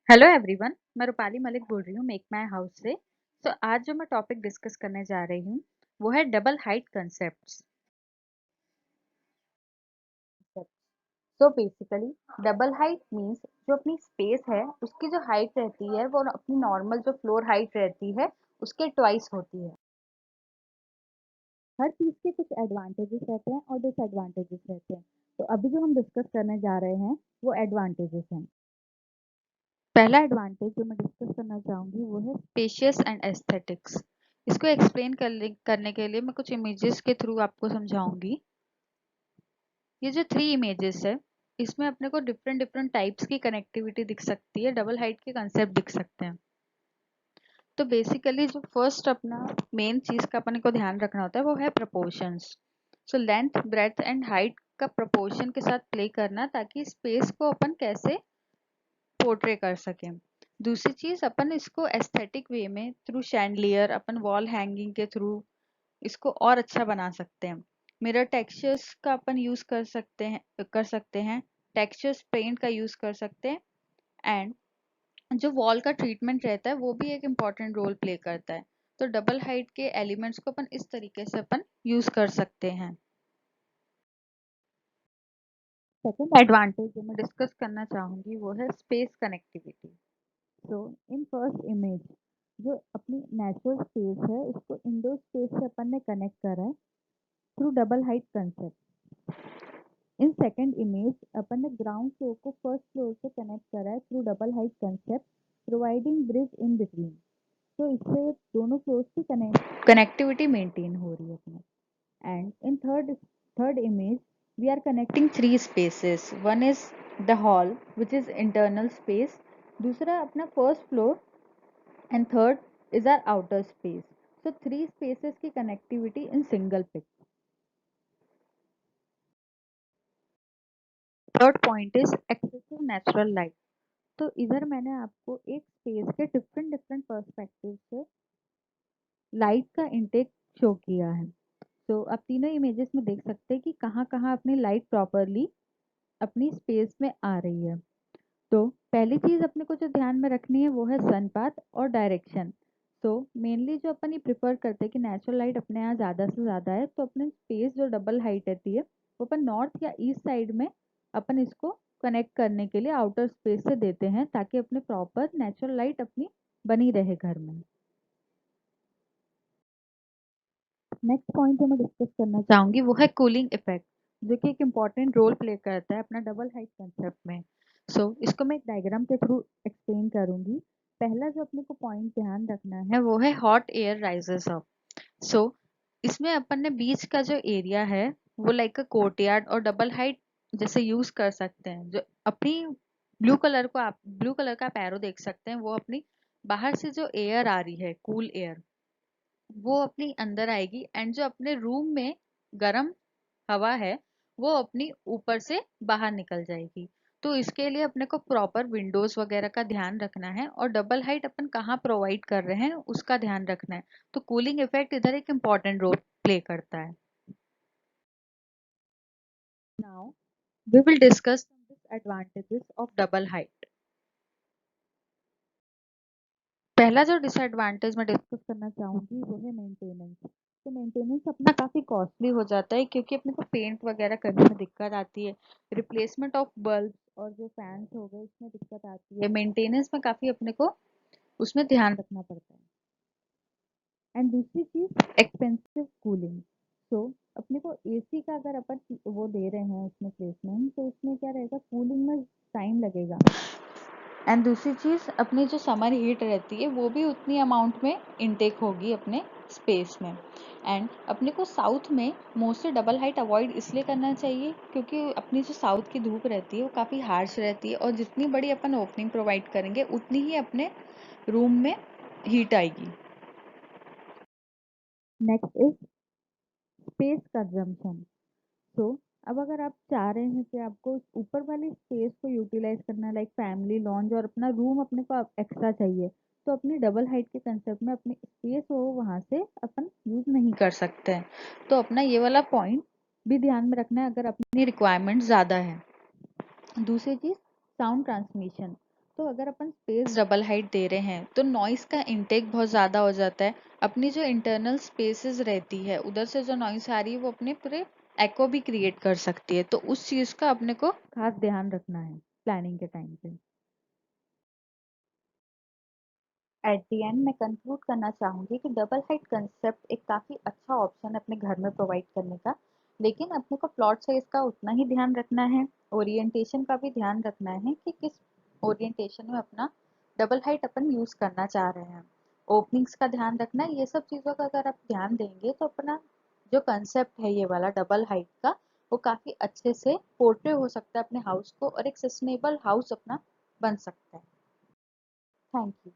Hello everyone, मैं रूपाली मलिक बोल रही हूँ मेक माई हाउस से। तो आज जो मैं टॉपिक डिस्कस करने जा रही हूँ वो है डबल हाइट कंसेप्ट्स। तो बेसिकली डबल हाइट मींस जो अपनी स्पेस है उसकी जो हाइट रहती है वो अपनी नॉर्मल जो फ्लोर हाइट रहती है उसके ट्वाइस होती है। हर चीज़ के कुछ एडवांटेजेस रहते हैं और डिसएडवांटेजेस रहते हैं। तो अभी जो हम डिस्कस करने जा रहे हैं वो एडवांटेजेस हैं। पहला एडवांटेज जो मैं डिस्कस करना चाहूँगी वो है स्पेशियस एंड एस्थेटिक्स। इसको एक्सप्लेन करने के लिए मैं कुछ इमेजेस के थ्रू आपको समझाऊंगी। ये जो 3 इमेजेस है इसमें अपने को डिफरेंट डिफरेंट टाइप्स की कनेक्टिविटी दिख सकती है, डबल हाइट के कंसेप्ट दिख सकते हैं। तो बेसिकली जो फर्स्ट अपना मेन चीज का अपने को ध्यान रखना होता है वो है proportions. So length, breadth and height का प्रपोर्शन के साथ प्ले करना ताकि स्पेस को अपन कैसे पोर्ट्रे कर सकें। दूसरी चीज अपन इसको एस्थेटिक वे में थ्रू शैंडलियर अपन वॉल हैंगिंग के थ्रू इसको और अच्छा बना सकते हैं। मिरर टेक्सचर्स का अपन यूज कर सकते हैं। टेक्सचर्स पेंट का यूज कर सकते हैं। एंड जो वॉल का ट्रीटमेंट रहता है वो भी एक इम्पॉर्टेंट रोल प्ले करता है। तो डबल हाइट के एलिमेंट्स को अपन इस तरीके से अपन यूज कर सकते हैं। सेकेंड एडवांटेज जो मैं डिस्कस करना चाहूंगी वो है space connectivity. So in first image जो अपनी नेचुरल स्पेस है उसको इंडोर स्पेस से अपन ने कनेक्ट करा है through double height concept. In second image अपन ने ग्राउंड फ्लोर को फर्स्ट फ्लोर से कनेक्ट करा है through double height concept, providing bridge in between. तो इससे दोनों फ्लोर्स की कनेक्टिविटी मेंटेन हो रही है अपने। And in third image, we are connecting three spaces. One is the hall, which is internal space. दूसरा अपना first floor and third is our outer space. So three spaces की connectivity in single pic. Third point is excessive natural light. तो इधर मैंने आपको एक space के different different perspective से लाइट का इंटेक शो किया है। तो आप तीनों इमेजेस में देख सकते हैं कि कहाँ कहाँ अपनी लाइट प्रॉपरली अपनी स्पेस में आ रही है। तो पहली चीज अपने को जो ध्यान में रखनी है वो है सन पाथ और डायरेक्शन। तो मेनली जो अपन ये प्रिफर करते हैं कि नेचुरल लाइट अपने यहाँ ज़्यादा से ज़्यादा है तो अपने स्पेस जो डबल हाइट रहती है वो अपन नॉर्थ या ईस्ट साइड में अपन इसको कनेक्ट करने के लिए आउटर स्पेस से देते हैं ताकि अपने प्रॉपर नेचुरल लाइट अपनी बनी रहे घर में। नेक्स्ट पॉइंट जो मैं डिस्कस करना चाहूंगी वो है कूलिंग इफेक्ट, जो कि एक इम्पॉर्टेंट रोल प्ले करता है अपना डबल हाइट कंसेप्ट में। इसको मैं एक डायग्राम के थ्रू एक्सप्लेन करूंगी। पहला जो अपने को पॉइंट ध्यान रखना है वो है हॉट एयर राइजेस अप। सो इसमें अपन ने बीच का जो एरिया है वो लाइक अ कोर्टयार्ड और डबल हाइट जैसे यूज कर सकते हैं। जो अपनी ब्लू कलर का आप एरो देख सकते हैं, वो अपनी बाहर से जो एयर आ रही है कूल एयर वो अपनी अंदर आएगी एंड जो अपने रूम में गर्म हवा है वो अपनी ऊपर से बाहर निकल जाएगी। तो इसके लिए अपने को प्रॉपर विंडोज वगैरह का ध्यान रखना है और डबल हाइट अपन कहाँ प्रोवाइड कर रहे हैं उसका ध्यान रखना है। तो कूलिंग इफेक्ट इधर एक इम्पॉर्टेंट रोल प्ले करता है। Now we will discuss disadvantages of double height. पहला जो डिसएडवांटेज मैं डिस्कस करना चाहूंगी वो है मेंटेनेंस। तो मेंटेनेंस अपना काफ़ी कॉस्टली हो जाता है क्योंकि अपने को पेंट वगैरह करने में दिक्कत आती है। रिप्लेसमेंट ऑफ बल्ब और जो फैंस हो गए उसमें दिक्कत आती है। मेंटेनेंस में काफ़ी अपने को उसमें ध्यान रखना पड़ता है। एंड दूसरी चीज़ एक्सपेंसिव कूलिंग। सो अपने को एसी का अगर अपन वो दे रहे हैं उसमें प्लेसमेंट तो उसमें क्या रहेगा, कूलिंग में टाइम लगेगा। एंड दूसरी चीज़ अपनी जो समर हीट रहती है वो भी उतनी अमाउंट में इनटेक होगी अपने स्पेस में। एंड अपने को साउथ में मोस्टली डबल हाइट अवॉइड इसलिए करना चाहिए क्योंकि अपनी जो साउथ की धूप रहती है वो काफ़ी हार्श रहती है और जितनी बड़ी अपन ओपनिंग प्रोवाइड करेंगे उतनी ही अपने रूम में हीट आएगी। Next is space consumption. So अब अगर आप चाह रहे हैं कि आपको ऊपर वाली स्पेस को यूटिलाइज करना, लाइक फैमिली लॉन्ज और अपना रूम अपने को एक्स्ट्रा चाहिए, तो अपनी डबल हाइट के कंसेप्ट में अपनी स्पेस हो वहां से अपन यूज नहीं कर सकते हैं। तो अपना ये वाला पॉइंट भी ध्यान में रखना है अगर अपनी रिक्वायरमेंट ज़्यादा है। दूसरी चीज़ साउंड ट्रांसमिशन। तो अगर अपन स्पेस डबल हाइट दे रहे हैं तो नॉइस का इनटेक बहुत ज़्यादा हो जाता है। अपनी जो इंटरनल स्पेसेस रहती है उधर से जो नॉइस आ रही है वो अपने पूरे एको भी क्रिएट कर सकती है, तो उस चीज़ का अपने को खास ध्यान रखना है प्लानिंग के टाइम पे। एट दी एंड मैं कंक्लूड करना चाहूँगी कि डबल हाइट कंसेप्ट एक काफ़ी अच्छा ऑप्शन है अपने घर में प्रोवाइड करने का, लेकिन अपने को प्लॉट साइज का उतना ही ध्यान रखना है, ओरिएंटेशन का भी ध्यान रखना है कि किस ओरिएंटेशन में अपना डबल हाइट अपन यूज़ करना चाह रहे हैं। ओपनिंग्स का ध्यान रखना है, ये सब चीज़ों का अगर आप ध्यान देंगे तो अपना जो कंसेप्ट है ये वाला डबल हाइट का, वो काफ़ी अच्छे से पोर्ट्रे हो सकता है अपने हाउस को और एक सस्टेनेबल हाउस अपना बन सकता है। Thank you.